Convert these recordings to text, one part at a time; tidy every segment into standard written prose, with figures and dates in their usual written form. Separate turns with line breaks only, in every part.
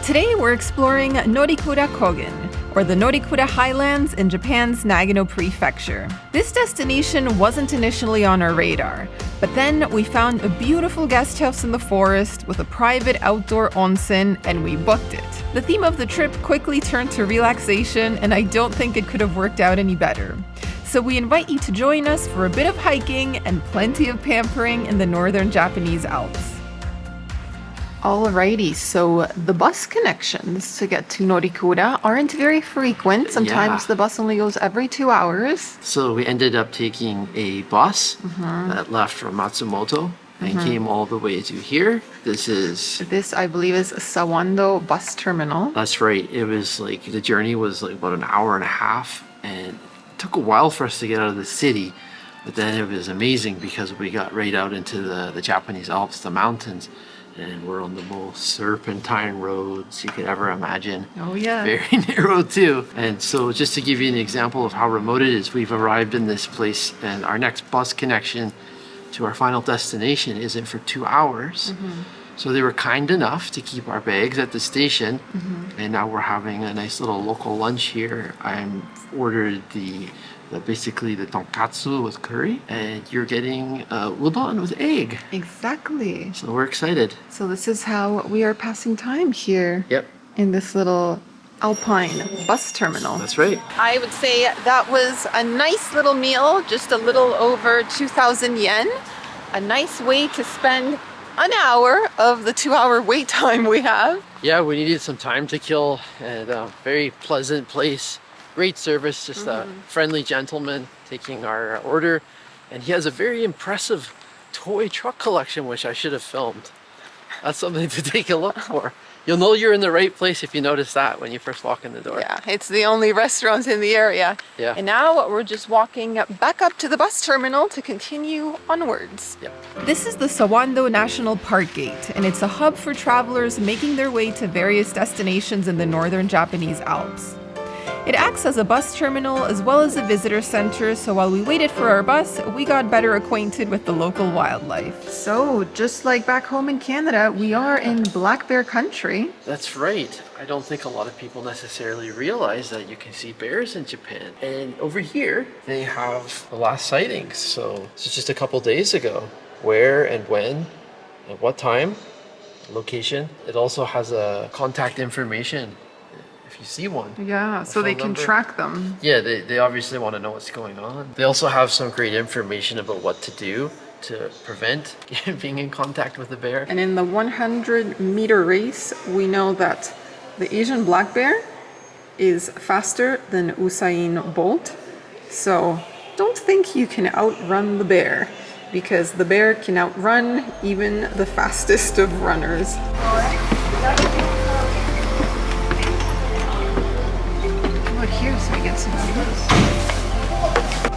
Today we're exploring Norikura Kogen, or the Norikura Highlands in Japan's Nagano Prefecture. This destination wasn't initially on our radar, but then we found a beautiful guest house in the forest with a private outdoor onsen and we booked it. The theme of the trip quickly turned to relaxation, and I don't think it could have worked out any better. So we invite you to join us for a bit of hiking and plenty of pampering in the Northern Japanese Alps. Alrighty, so the bus connections to get to Norikura aren't very frequent. Sometimes the bus only goes every 2 hours.
So we ended up taking a bus that left from Matsumoto and came all the way to here. This,
I believe, is Sawando bus terminal.
That's right. It was like, the journey was like about an hour and a half, and it took a while for us to get out of the city. But then it was amazing because we got right out into the Japanese Alps, the mountains. And we're on the most serpentine roads you could ever imagine.
Oh yeah.
Very narrow too. And so just to give you an example of how remote it is, we've arrived in this place and our next bus connection to our final destination isn't for 2 hours. So they were kind enough to keep our bags at the station. And now we're having a nice little local lunch here. I'm ordered basically the tonkatsu with curry, and you're getting udon with egg.
Exactly.
So we're excited.
So this is how we are passing time here.
Yep.
In this little alpine bus terminal.
That's right.
I would say that was a nice little meal, just a little over 2,000 yen. A nice way to spend an hour of the 2-hour wait time we have.
Yeah, we needed some time to kill, and a very pleasant place. Great service, just a friendly gentleman taking our order. And he has a very impressive toy truck collection, which I should have filmed. That's something to take a look for. You'll know you're in the right place if you notice that when you first walk in the door.
Yeah, it's the only restaurant in the area.
Yeah.
And now we're just walking back up to the bus terminal to continue onwards.
Yep.
This is the Sawando National Park Gate, and it's a hub for travelers making their way to various destinations in the Northern Japanese Alps. It acts as a bus terminal as well as a visitor center, so while we waited for our bus, we got better acquainted with the local wildlife. So, just like back home in Canada, we are in black bear country.
That's right. I don't think a lot of people necessarily realize that you can see bears in Japan. And over here, they have the last sightings. So this is just a couple days ago. Where and when, at what time, location. It also has a contact information if you see one.
Yeah, so they can track them.
Yeah, they obviously want to know what's going on. They also have some great information about what to do to prevent being in contact with the bear.
And in the 100-meter race, we know that the Asian black bear is faster than Usain Bolt. So don't think you can outrun the bear, because the bear can outrun even the fastest of runners. Look here, so we get some photos.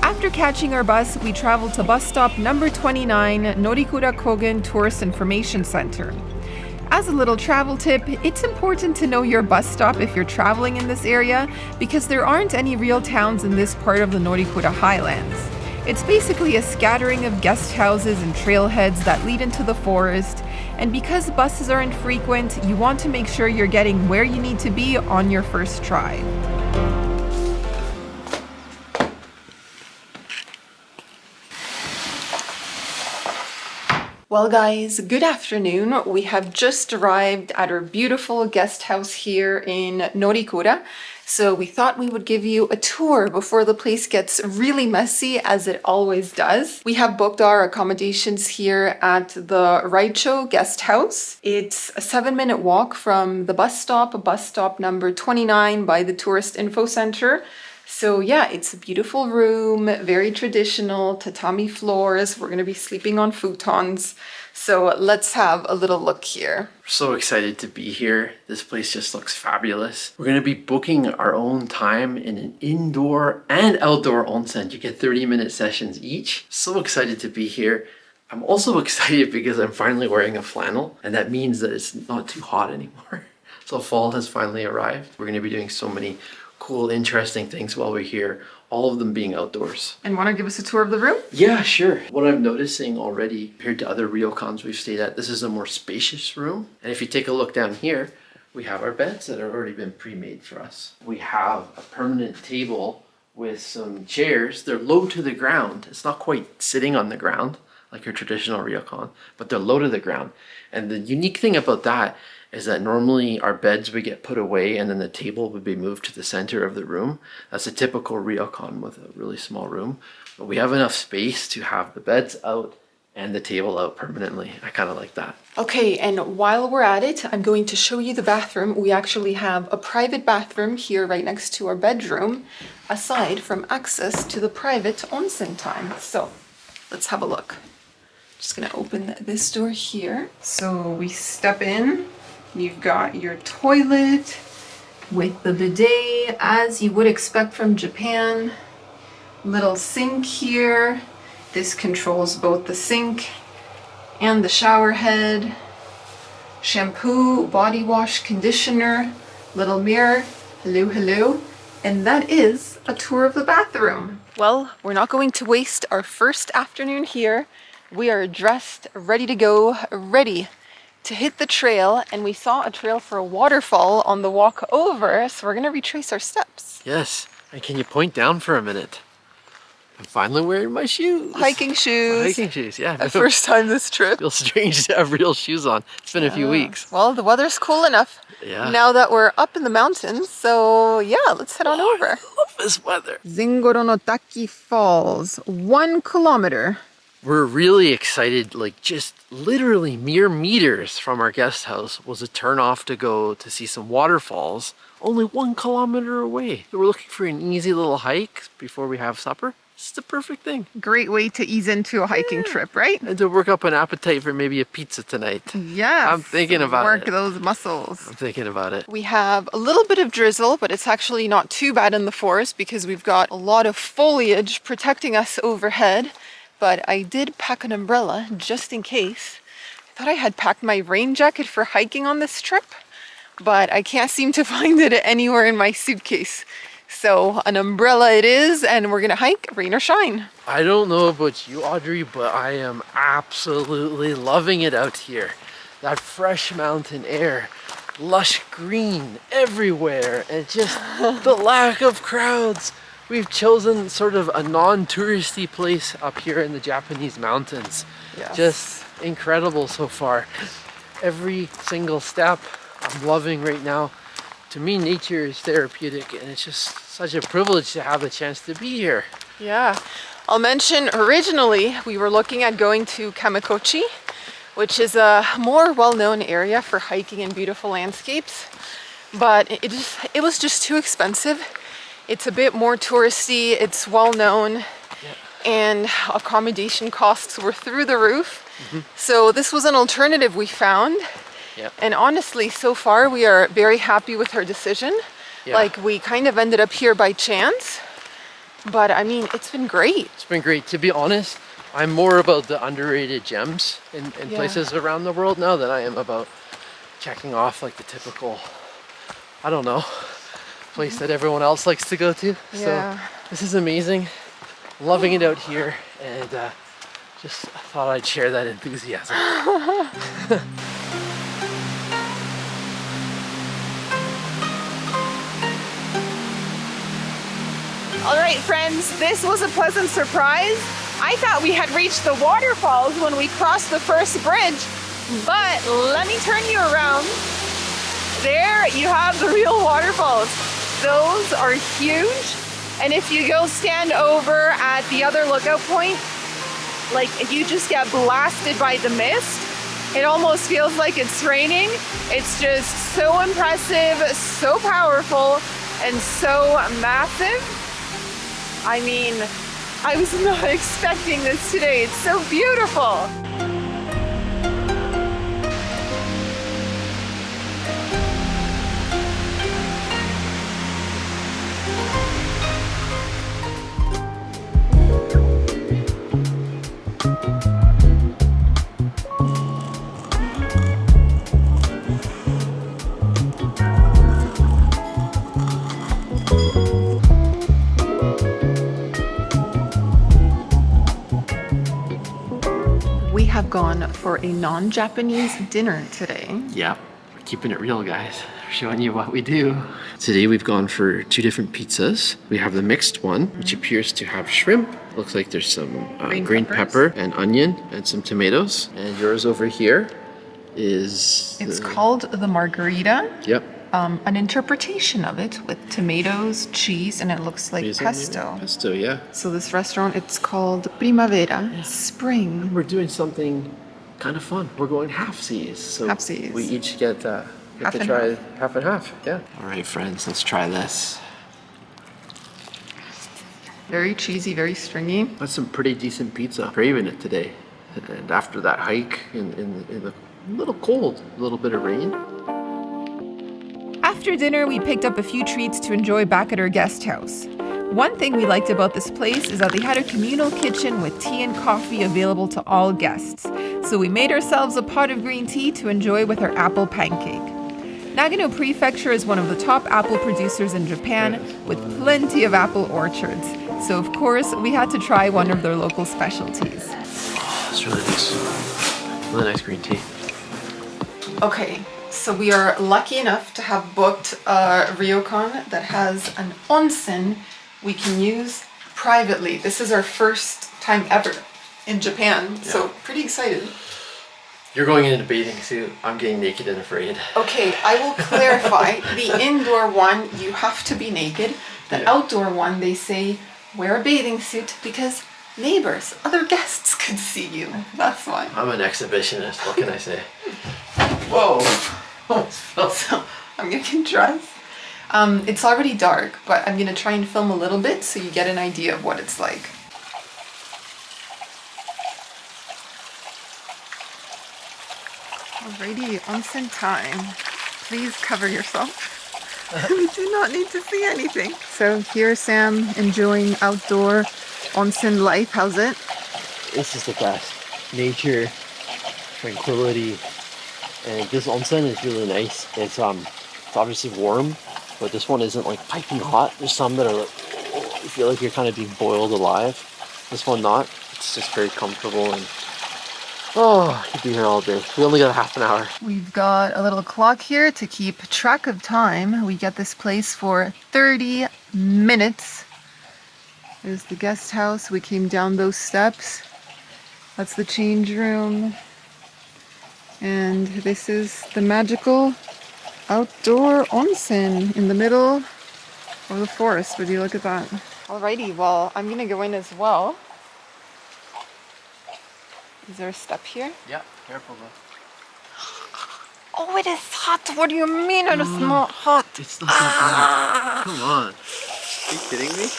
After catching our bus, we traveled to bus stop number 29, Norikura Kogen Tourist Information Center. As a little travel tip, it's important to know your bus stop if you're traveling in this area, because there aren't any real towns in this part of the Norikura Highlands. It's basically a scattering of guest houses and trailheads that lead into the forest, and because buses are infrequent, you want to make sure you're getting where you need to be on your first try. Well guys, good afternoon. We have just arrived at our beautiful guest house here in Norikura. So we thought we would give you a tour before the place gets really messy, as it always does. We have booked our accommodations here at the Raicho guest house. It's a 7-minute walk from the bus stop number 29 by the Tourist Info Center. So yeah, it's a beautiful room, very traditional, tatami floors. We're going to be sleeping on futons. So let's have a little look here.
We're so excited to be here. This place just looks fabulous. We're going to be booking our own time in an indoor and outdoor onsen. You get 30-minute sessions each. So excited to be here. I'm also excited because I'm finally wearing a flannel, and that means that it's not too hot anymore. So fall has finally arrived. We're going to be doing so many cool, interesting things while we're here, all of them being outdoors.
And want to give us a tour of the room?
Yeah, sure. What I'm noticing already compared to other ryokans we've stayed at, this is a more spacious room. And if you take a look down here, we have our beds that have already been pre-made for us. We have a permanent table with some chairs. They're low to the ground. It's not quite sitting on the ground like your traditional ryokan, but they're low to the ground. And the unique thing about that is that normally our beds would get put away and then the table would be moved to the center of the room. That's a typical ryokan with a really small room. But we have enough space to have the beds out and the table out permanently. I kind of like that.
Okay, and while we're at it, I'm going to show you the bathroom. We actually have a private bathroom here right next to our bedroom, aside from access to the private onsen time. So let's have a look. Just gonna open this door here. So we step in, you've got your toilet with the bidet, as you would expect from Japan. Little sink here. This controls both the sink and the shower head. Shampoo, body wash, conditioner, little mirror, hello, hello. And that is a tour of the bathroom. Well, we're not going to waste our first afternoon here. We are dressed, ready to go, ready to hit the trail. And we saw a trail for a waterfall on the walk over, so we're gonna retrace our steps.
Yes, and can you point down for a minute? I'm finally wearing my shoes.
Hiking shoes.
Hiking shoes, yeah.
The first time this trip.
Feels strange to have real shoes on. It's been a few weeks.
Well, the weather's cool enough
Yeah.
now that we're up in the mountains. So yeah, let's head on over.
I love this weather.
Zengoronotaki Falls, 1 kilometer.
We're really excited, like just literally mere meters from our guest house was a turn off to go to see some waterfalls only 1 kilometer away. So we're looking for an easy little hike before we have supper. It's the perfect thing.
Great way to ease into a hiking trip, right?
And to work up an appetite for maybe a pizza tonight.
Yeah.
I'm thinking about
Work
it.
those muscles.
I'm thinking about it.
We have a little bit of drizzle, but it's actually not too bad in the forest because we've got a lot of foliage protecting us overhead. But I did pack an umbrella just in case. I thought I had packed my rain jacket for hiking on this trip, but I can't seem to find it anywhere in my suitcase. So an umbrella it is, and we're gonna hike, rain or shine.
I don't know about you, Audrey, but I am absolutely loving it out here. That fresh mountain air, lush green everywhere, and just the lack of crowds. We've chosen sort of a non-touristy place up here in the Japanese mountains.
Yes.
Just incredible so far. Every single step I'm loving right now. To me, nature is therapeutic, and it's just such a privilege to have the chance to be here.
Yeah, I'll mention originally we were looking at going to Kamikochi, which is a more well-known area for hiking and beautiful landscapes, but it was just too expensive. It's a bit more touristy, it's well-known, and accommodation costs were through the roof. So this was an alternative we found.
Yep.
And honestly, so far we are very happy with our decision.
Yeah.
Like, we kind of ended up here by chance, but I mean, it's been great.
It's been great. To be honest, I'm more about the underrated gems in places around the world now than I am about checking off like the typical, I don't know, place that everyone else likes to go to.
Yeah.
So this is amazing. Loving it out here, and just thought I'd share that enthusiasm.
All right, friends, this was a pleasant surprise. I thought we had reached the waterfalls when we crossed the first bridge, but let me turn you around. There you have the real waterfalls. Those are huge. And if you go stand over at the other lookout point, like, you just get blasted by the mist. It almost feels like it's raining. It's just so impressive, so powerful, and so massive. I mean, I was not expecting this today. It's so beautiful. We have gone for a non-Japanese dinner today.
Yeah, keeping it real, guys. Showing you what we do. Today we've gone for 2 different pizzas. We have the mixed one, which appears to have shrimp. Looks like there's some green pepper and onion and some tomatoes. And yours over here is...
It's called the margarita.
Yep.
An interpretation of it with tomatoes, cheese, and it looks like
Basil,
pesto.
maybe? Pesto, yeah.
So this restaurant, it's called Primavera, spring.
We're doing something kind of fun. We're going half-seas. So
Half-seas.
we each get to try half and half. Yeah. All right, friends, let's try this.
Very cheesy, very stringy.
That's some pretty decent pizza. Craving it today. And after that hike in the little cold, a little bit of rain.
After dinner, we picked up a few treats to enjoy back at our guest house. One thing we liked about this place is that they had a communal kitchen with tea and coffee available to all guests. So we made ourselves a pot of green tea to enjoy with our apple pancake. Nagano Prefecture is one of the top apple producers in Japan, with plenty of apple orchards. So of course, we had to try one of their local specialties.
It's really nice. Really nice green tea.
Okay, so we are lucky enough to have booked a ryokan that has an onsen we can use privately. This is our first time ever in Japan, so pretty excited.
You're going in a bathing suit. I'm getting naked and afraid.
Okay, I will clarify. The indoor one, you have to be naked. The outdoor one, they say wear a bathing suit because neighbors, other guests could see you. That's why.
I'm an exhibitionist. What can I say?
Whoa. So I'm gonna get dressed. It's already dark, but I'm gonna try and film a little bit so you get an idea of what it's like. Alrighty, onsen time. Please cover yourself. We do not need to see anything. So here's Sam enjoying outdoor onsen life. How's it?
This is the best. Nature, tranquility, and this onsen is really nice. It's obviously warm, but this one isn't like piping hot. There's some that are like, you feel like you're kind of being boiled alive. This one not. It's just very comfortable and I could be here all day. We only got half an hour.
We've got a little clock here to keep track of time. We get this place for 30 minutes. There's the guest house. We came down those steps. That's the change room. And this is the magical outdoor onsen in the middle of the forest. Would you look at that? Alrighty, well, I'm gonna go in as well. Is there a step here?
Yeah, careful though.
Oh, it is hot. What do you mean it is not hot?
It's not that bad. Come on. Are you kidding me?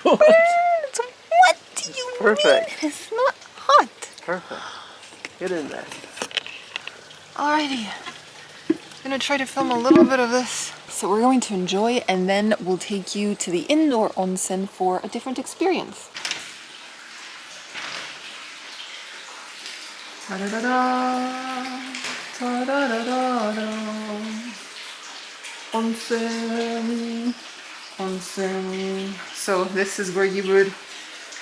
Oh, it burns. What do you
Perfect.
mean? It's not hot.
Perfect. Get in there.
Alrighty. I'm gonna try to film a little bit of this. So we're going to enjoy and then we'll take you to the indoor onsen for a different experience. Ta-da-da-da, ta-da-da-da-da. Onsen, onsen. So this is where you would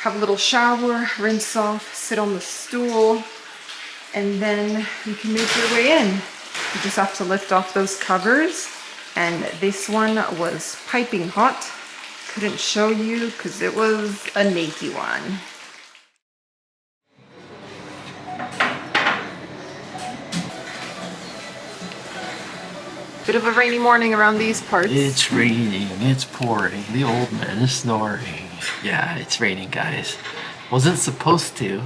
have a little shower, rinse off, sit on the stool, and then you can make your way in. You just have to lift off those covers. And this one was piping hot. Couldn't show you because it was a naked one. Bit of a rainy morning around these parts.
It's raining, it's pouring, the old man is snoring. Yeah, it's raining, guys. Wasn't supposed to,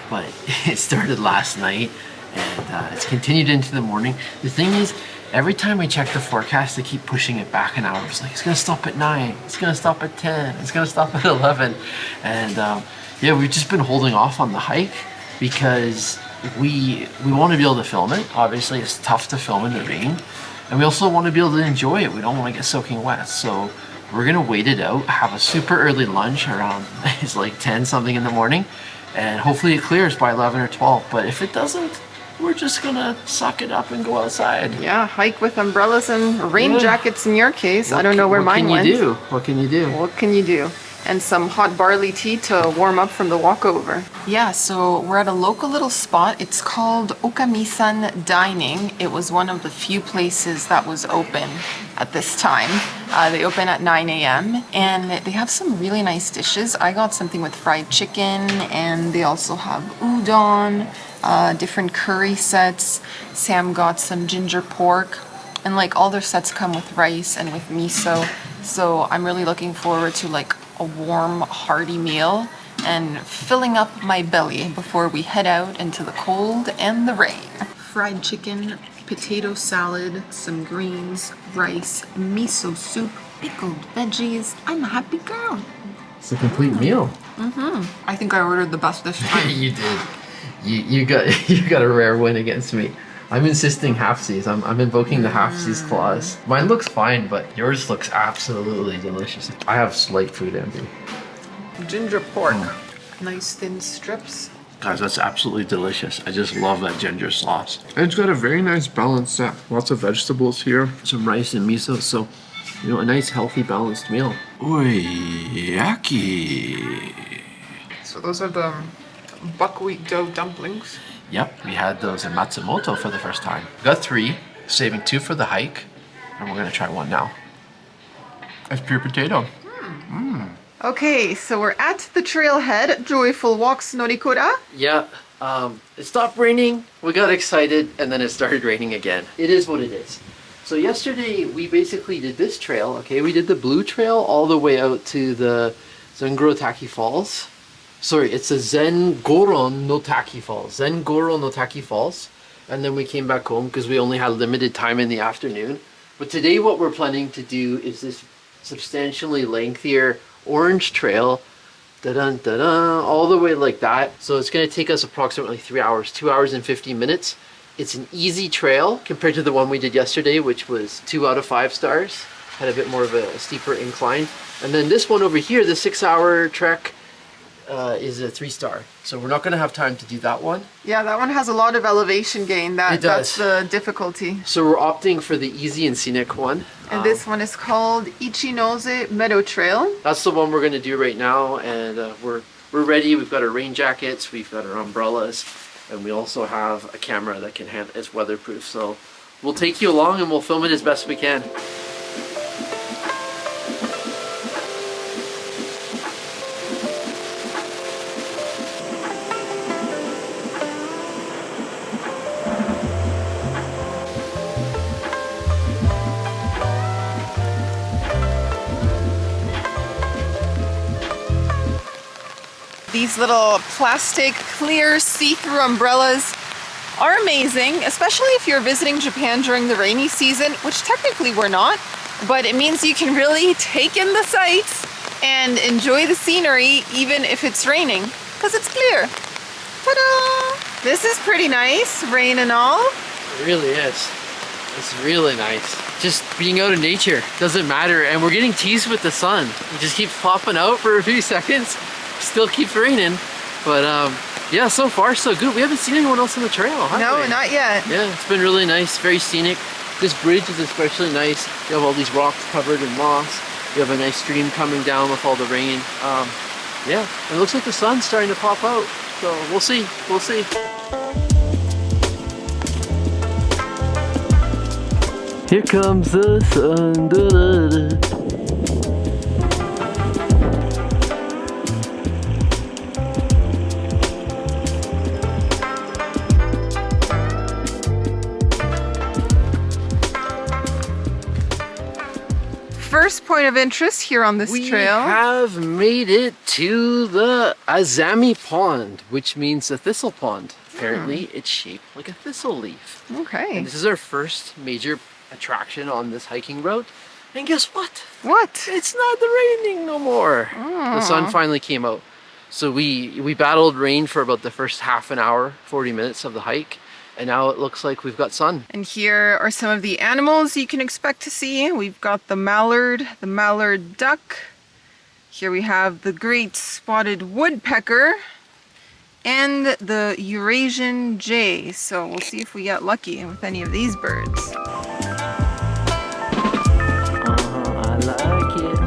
but it started last night and it's continued into the morning. The thing is, every time we check the forecast, they keep pushing it back an hour. It's like, it's gonna stop at 9, it's gonna stop at 10, it's gonna stop at 11. And yeah, we've just been holding off on the hike because we want to be able to film it. Obviously, it's tough to film in the rain. And we also want to be able to enjoy it. We don't want to get soaking wet. So we're going to wait it out, have a super early lunch around, it's like 10 something in the morning. And hopefully it clears by 11 or 12. But if it doesn't, we're just going to suck it up and go outside.
Yeah, hike with umbrellas and rain jackets in your case. I don't know where mine went.
What can you do? What can you do?
What can you do? and some hot barley tea to warm up from the walkover. Yeah, so we're at a local little spot. It's called Okamisan Dining. It was one of the few places that was open at this time. They open at 9 a.m. and they have some really nice dishes. I got something with fried chicken, and they also have udon, different curry sets. Sam got some ginger pork, and like all their sets come with rice and with miso. So I'm really looking forward to like a warm, hearty meal and filling up my belly before we head out into the cold and the rain. Fried chicken, potato salad, some greens, rice, miso soup, pickled veggies. I'm a happy girl.
It's a complete meal.
I think I ordered the best this time.
You did. You got a rare win against me. I'm insisting halfsies. I'm invoking the halfsies clause. Mine looks fine, but yours looks absolutely delicious. I have slight food envy.
Ginger pork. Nice thin strips.
Guys, that's absolutely delicious. I just love that ginger sauce.
And it's got a very nice balance set. Lots of vegetables here.
Some rice and miso, so a nice, healthy, balanced meal.
Oiyaki.
So those are the buckwheat dough dumplings.
Yep, we had those in Matsumoto for the first time. Got 3, saving 2 for the hike, and we're gonna try one now.
It's pure potato.
Okay, so we're at the trailhead, Joyful Walks Norikura.
Yeah, it stopped raining, we got excited, and then it started raining again. It is what it is. So yesterday, we basically did this trail, okay? We did the blue trail all the way out to the Zengoronotaki Falls. Sorry, it's the Zengoronotaki Falls. Zengoronotaki Falls. And then we came back home because we only had limited time in the afternoon. But today what we're planning to do is this substantially lengthier orange trail. Da-dun, all the way like that. So it's going to take us approximately 3 hours, 2 hours and 50 minutes. It's an easy trail compared to the one we did yesterday, which was 2 out of 5 stars. Had a bit more of a steeper incline. And then this one over here, the 6-hour trek, is a 3-star. So we're not going to have time to do that one.
Yeah, that one has a lot of elevation gain.
It does.
That's the difficulty.
So we're opting for the easy and scenic one.
And this one is called Ichinose Meadow Trail.
That's the one we're going to do right now, and we're ready. We've got our rain jackets, we've got our umbrellas, and we also have a camera that can handle, it's weatherproof. So we'll take you along and we'll film it as best we can.
These little plastic clear see-through umbrellas are amazing, especially if you're visiting Japan during the rainy season, which technically we're not, but it means you can really take in the sights and enjoy the scenery even if it's raining, because it's clear. Ta-da! This is pretty nice, rain and all.
It really is. It's really nice. Just being out in nature doesn't matter, and we're getting teased with the sun. It just keeps popping out for a few seconds. Still keeps raining, but yeah, so far so good. We haven't seen anyone else on the trail, have
No,
we?
not yet.
Yeah, it's been really nice, very scenic. This bridge is especially nice. You have all these rocks covered in moss. You have a nice stream coming down with all the rain. Yeah, and it looks like the sun's starting to pop out. So we'll see, we'll see. Here comes the sun. Da-da-da.
First point of interest here on this trail.
We have made it to the Azami Pond, which means a thistle pond. Apparently, it's shaped like a thistle leaf.
Okay.
And this is our first major attraction on this hiking route. And guess what?
What?
It's not raining no more. The sun finally came out. So we battled rain for about the first half an hour, 40 minutes of the hike. And now it looks like we've got sun.
And here are some of the animals you can expect to see. We've got the mallard duck. Here we have the great spotted woodpecker and the Eurasian jay. So we'll see if we get lucky with any of these birds.
I like it.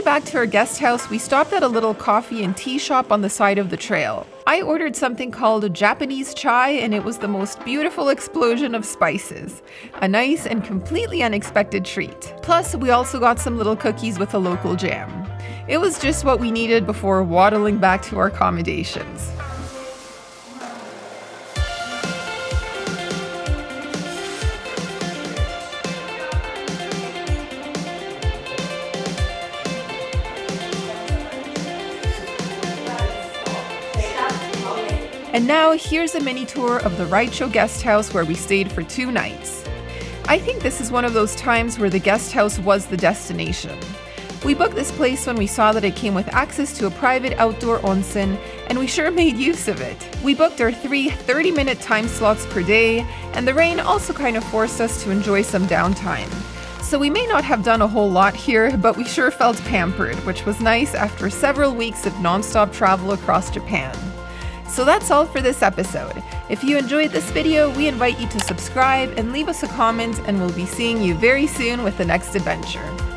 back to our guest house, we stopped at a little coffee and tea shop on the side of the trail. I ordered something called Japanese chai, and it was the most beautiful explosion of spices. A nice and completely unexpected treat. Plus, we also got some little cookies with a local jam. It was just what we needed before waddling back to our accommodations. And now here's a mini tour of the Raicho guest house where we stayed for 2 nights. I think this is one of those times where the guest house was the destination. We booked this place when we saw that it came with access to a private outdoor onsen, and we sure made use of it. We booked our 3 30-minute time slots per day, and the rain also kind of forced us to enjoy some downtime. So we may not have done a whole lot here, but we sure felt pampered, which was nice after several weeks of non-stop travel across Japan. So that's all for this episode. If you enjoyed this video, we invite you to subscribe and leave us a comment, and we'll be seeing you very soon with the next adventure.